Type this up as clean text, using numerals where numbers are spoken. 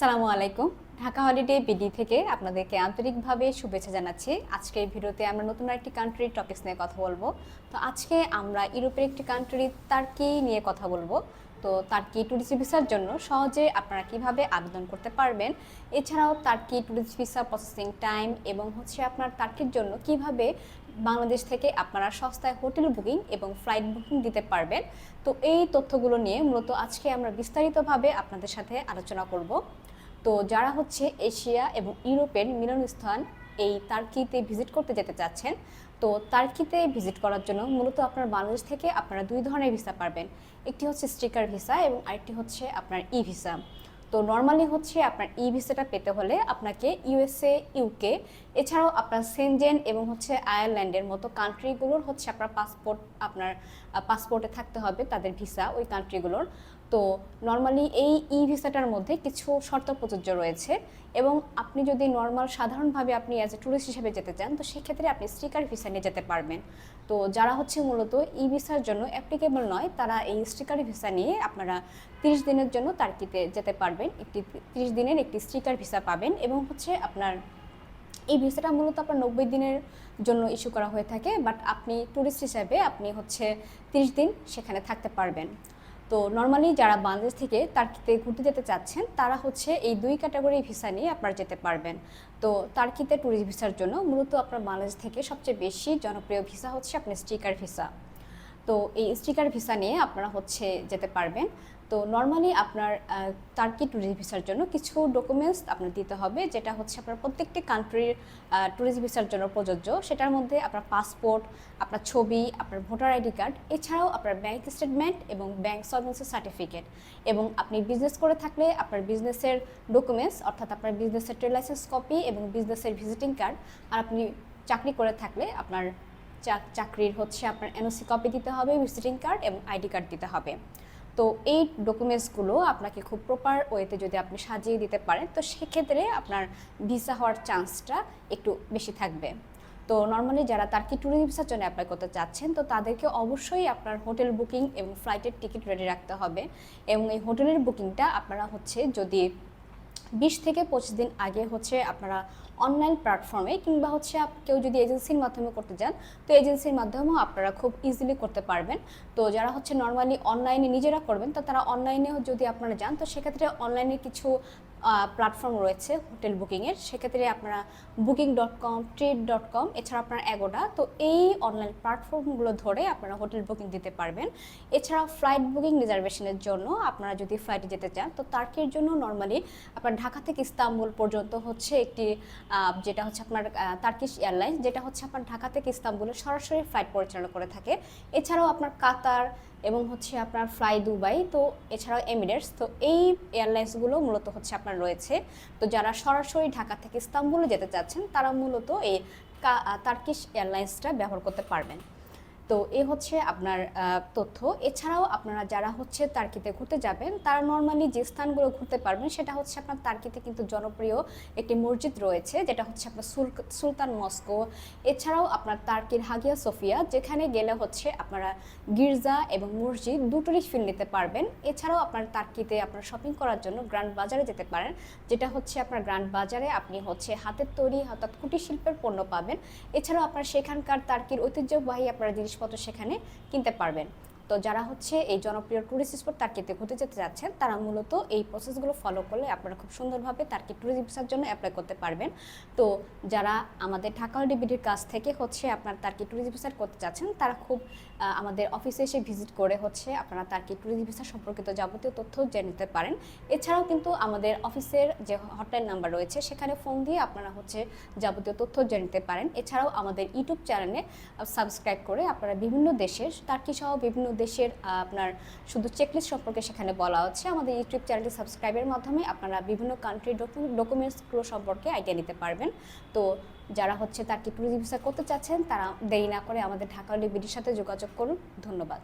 আসসালামু আলাইকুম। Dhaka holiday BD থেকে আপনাদেরকে আন্তরিকভাবে শুভেচ্ছা জানাচ্ছি। আজকের ভিডিওতে আমরা নতুন একটি কান্ট্রির টপিকস নিয়ে কথা বলবো। তো আজকে আমরা ইউরোপের একটি কান্ট্রি তার্কি নিয়ে কথা বলবো। তো তার্কি ট্যুরিস্ট ভিসার জন্য সহজে আপনারা কিভাবে আবেদন করতে পারবেন, এছাড়াও Turkey tourist visa processing time এবং আপনার তার্কির জন্য কিভাবে বাংলাদেশ থেকে আপনারা সস্তায় হোটেল বুকিং এবং ফ্লাইট বুকিং দিতে পারবেন। তো এই তথ্যগুলো নিয়ে মূলত আজকে আমরা বিস্তারিতভাবে আপনাদের সাথে আলোচনা করব। তো যারা এশিয়া এবং ইউরোপের মিলনস্থান এই তার্কিতে ভিজিট করতে যেতে চাচ্ছেন, তো তার্কিতে ভিজিট করার জন্য মূলত আপনার বাংলাদেশ থেকে আপনারা দুই ধরনের ভিসা পাবেন। একটি স্টিকার ভিসা এবং আরেকটি আপনার ই ভিসা। তো নর্মালি আপনার ই ভিসাটা পেতে হলে আপনাকে ইউএসএ, ইউকে, এছাড়াও আপনার সেনজেন এবং আয়ারল্যান্ডের মতো কান্ট্রিগুলোর আপনার পাসপোর্টে থাকতে হবে তাদের ভিসা ওই কান্ট্রিগুলোর। তো নর্মালি এই ই ভিসাটার মধ্যে কিছু শর্ত প্রযোজ্য রয়েছে এবং আপনি যদি নর্মাল সাধারণভাবে আপনি অ্যাজ এ ট্যুরিস্ট হিসেবে যেতে চান, তো সেক্ষেত্রে আপনি স্টিকার ভিসা নিয়ে যেতে পারবেন। তো যারা মূলত ই ভিসার জন্য অ্যাপ্লিকেবল নয়, তারা এই স্টিকার ভিসা নিয়ে আপনারা 30 দিনের জন্য তার্কিতে যেতে পারবেন। 30 দিনের একটি স্টিকার ভিসা পাবেন এবং আপনার এই ভিসাটা মূলত আপনার 90 দিনের জন্য ইস্যু করা হয়ে থাকে, বাট আপনি ট্যুরিস্ট হিসাবে আপনি 30 দিন সেখানে থাকতে পারবেন। তো নর্মালি যারা বাংলাদেশ থেকে তার্কিতে ঘুরতে যেতে চাচ্ছেন, তারা এই দুই ক্যাটাগরি ভিসা নিয়ে আপনারা যেতে পারবেন। তো তার্কিতে ট্যুরিস্ট ভিসার জন্য মূলত আপনার বাংলাদেশ থেকে সবচেয়ে বেশি জনপ্রিয় ভিসা আপনার স্টিকার ভিসা। তো এই স্টিকার ভিসা নিয়ে আপনারা যেতে পারবেন। তো নর্মালি আপনার তার্কি ট্যুরিস্ট ভিসার জন্য কিছু ডকুমেন্টস আপনার দিতে হবে, যেটা আপনার প্রত্যেকটি কান্ট্রির ট্যুরিস্ট ভিসার জন্য প্রযোজ্য। সেটার মধ্যে আপনার পাসপোর্ট, আপনার ছবি, আপনার ভোটার আইডি কার্ড, এছাড়াও আপনার ব্যাংক স্টেটমেন্ট এবং ব্যাংক সলভেন্সি সার্টিফিকেট, এবং আপনি বিজনেস করে থাকলে আপনার বিজনেসের ডকুমেন্টস, অর্থাৎ আপনার বিজনেসের ট্রেড লাইসেন্স কপি এবং বিজনেসের ভিজিটিং কার্ড। আর আপনি চাকরি করে থাকলে আপনার চাকরির আপনার এনওসি কপি দিতে হবে, ভিজিটিং কার্ড এবং আইডি কার্ড দিতে হবে। তো এই ডকুমেন্টসগুলো আপনাকে খুব প্রপার ওয়েতে যদি আপনি সাজিয়ে দিতে পারেন, তো সেক্ষেত্রে আপনার ভিসা হওয়ার চান্সটা একটু বেশি থাকবে। তো নর্মালি যারা তার্কি ট্যুরিস্ট ভিসার জন্য অ্যাপ্লাই করতে চাচ্ছেন, তো তাদেরকে অবশ্যই আপনার হোটেল বুকিং এবং ফ্লাইটের টিকিট রেডি রাখতে হবে। এবং এই হোটেলের বুকিংটা আপনারা যদি 20 থেকে 25 দিন আগে আপনারা অনলাইন প্ল্যাটফর্মে কিংবা কেউ যদি এজেন্সির মাধ্যমে করতে যান, তো এজেন্সির মাধ্যমেও আপনারা খুব ইজিলি করতে পারবেন। তো যারা নর্মালি অনলাইনে নিজেরা করবেন, তো তারা অনলাইনেও যদি আপনারা যান, তো সেক্ষেত্রে অনলাইনে কিছু প্ল্যাটফর্ম রয়েছে হোটেল বুকিংয়ের। সেক্ষেত্রে আপনারা booking.com, trip.com, এছাড়া আপনার অ্যাগোডা, তো এই অনলাইন প্ল্যাটফর্মগুলো ধরে আপনারা হোটেল বুকিং দিতে পারবেন। এছাড়া ফ্লাইট বুকিং রিজার্ভেশনের জন্য আপনারা যদি ফ্লাইটে যেতে চান, তো তার্কির জন্য নর্মালি আপনার ঢাকা থেকে ইস্তাম্বুল পর্যন্ত একটি যেটা আপনার তার্কিশ এয়ারলাইন্স, যেটা আপনার ঢাকা থেকে ইস্তাম্বুলে সরাসরি ফ্লাইট পরিচালনা করে থাকে। এছাড়াও আপনার কাতার এবং আপনার ফ্লাই দুবাই, তো এছাড়াও এমিরেটস, তো এই এয়ারলাইন্সগুলো মূলত আপনার রয়েছে। তো যারা সরাসরি ঢাকা থেকে ইস্তাম্বুলে যেতে চাচ্ছেন, তারা মূলত এই তার্কিশ এয়ারলাইন্সটা ব্যবহার করতে পারবেন। তো এই আপনার তথ্য। এছাড়াও আপনারা যারা তার্কিতে ঘুরতে যাবেন, তারা নর্মালি যে স্থানগুলো ঘুরতে পারবেন, সেটা আপনার তার্কিতে কিন্তু জনপ্রিয় একটি মসজিদ রয়েছে, যেটা আপনার সুলতান মস্কো। এছাড়াও আপনার তার্কির হাগিয়া সোফিয়া, যেখানে গেলে আপনারা গির্জা এবং মসজিদ দুটোরই ফিল নিতে পারবেন। এছাড়াও আপনার তার্কিতে আপনার শপিং করার জন্য গ্র্যান্ড বাজারে যেতে পারেন, যেটা আপনার গ্র্যান্ড বাজারে আপনি হাতের তৈরি অর্থাৎ কুটির শিল্পের পণ্য পাবেন। এছাড়াও আপনার সেখানকার তার্কির ঐতিহ্যবাহী আপনারা জিনিসপত্র সেখানে কিনতে পারবেন। তো যারা এই জনপ্রিয় ট্যুরিস্ট স্পট তার্কিতে ঘুরতে যেতে যাচ্ছেন, তারা মূলত এই প্রসেসগুলো ফলো করলে আপনারা খুব সুন্দরভাবে তার্কি ট্যুরিস্ট ভিসার জন্য অ্যাপ্লাই করতে পারবেন। তো যারা আমাদের ঢাকা হলিডে বিডির কাছ থেকে আপনার তার্কি ট্যুরিস্ট ভিসা করতে যাচ্ছেন, তারা খুব আমাদের অফিসে এসে ভিজিট করে আপনারা তার্কি ট্যুরিস্ট ভিসা সম্পর্কিত যাবতীয় তথ্য জেনে নিতে পারেন। এছাড়াও কিন্তু আমাদের অফিসের যে হটলাইন নাম্বার রয়েছে, সেখানে ফোন দিয়ে আপনারা যাবতীয় তথ্য জেনে নিতে পারেন। এছাড়াও আমাদের ইউটিউব চ্যানেলে সাবস্ক্রাইব করে আপনারা বিভিন্ন দেশের, টার্কি সহ বিভিন্ন দেশের আপনার শুধু চেকলিস্ট সম্পর্কে সেখানে বলা হচ্ছে। আমাদের ইউটিউব চ্যানেলটি সাবস্ক্রাইবের মাধ্যমে আপনারা বিভিন্ন কান্ট্রি ডকুমেন্টসগুলো সম্পর্কে আইডিয়া নিতে পারবেন। তো যারা তার্কি ট্যুরিস্ট ভিসা করতে চাচ্ছেন, তারা দেরি না করে আমাদের ঢাকা হলিডে বিডির সাথে যোগাযোগ করুন। ধন্যবাদ।